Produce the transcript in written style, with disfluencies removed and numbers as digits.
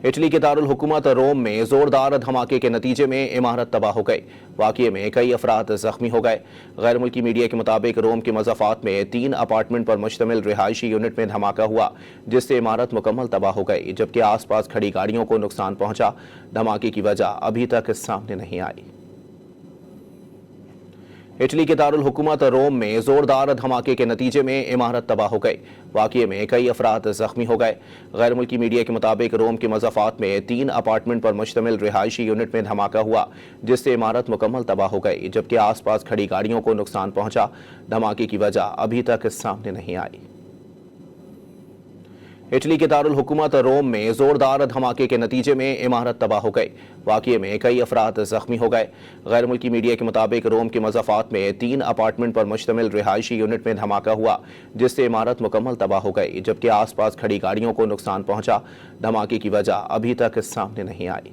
Italy کے دارالحکومت روم میں زوردار دھماکے کے نتیجے میں عمارت تباہ ہو گئی۔ واقعے میں کئی افراد زخمی ہو گئے۔ غیر ملکی میڈیا کے مطابق روم کے مضافات میں 3 اپارٹمنٹ پر مشتمل رہائشی یونٹ میں دھماکہ ہوا، جس سے عمارت مکمل تباہ ہو گئی، جبکہ آس پاس کھڑی گاڑیوں کو نقصان پہنچا۔ دھماکے کی وجہ ابھی تک سامنے نہیں آئی۔ اٹلی کے دارالحکومت روم میں زوردار دھماکے کے نتیجے میں عمارت تباہ ہو گئی۔ واقعے میں کئی افراد زخمی ہو گئے۔ غیر ملکی میڈیا کے مطابق روم کے مضافات میں 3 اپارٹمنٹ پر مشتمل رہائشی یونٹ میں دھماکہ ہوا، جس سے عمارت مکمل تباہ ہو گئی، جبکہ آس پاس کھڑی گاڑیوں کو نقصان پہنچا۔ دھماکے کی وجہ ابھی تک سامنے نہیں آئی۔ اٹلی کے دارالحکومت روم میں زوردار دھماکے کے نتیجے میں عمارت تباہ ہو گئی۔ واقعے میں کئی افراد زخمی ہو گئے۔ غیر ملکی میڈیا کے مطابق روم کے مضافات میں 3 اپارٹمنٹ پر مشتمل رہائشی یونٹ میں دھماکہ ہوا، جس سے عمارت مکمل تباہ ہو گئی، جبکہ آس پاس کھڑی گاڑیوں کو نقصان پہنچا۔ دھماکے کی وجہ ابھی تک سامنے نہیں آئی۔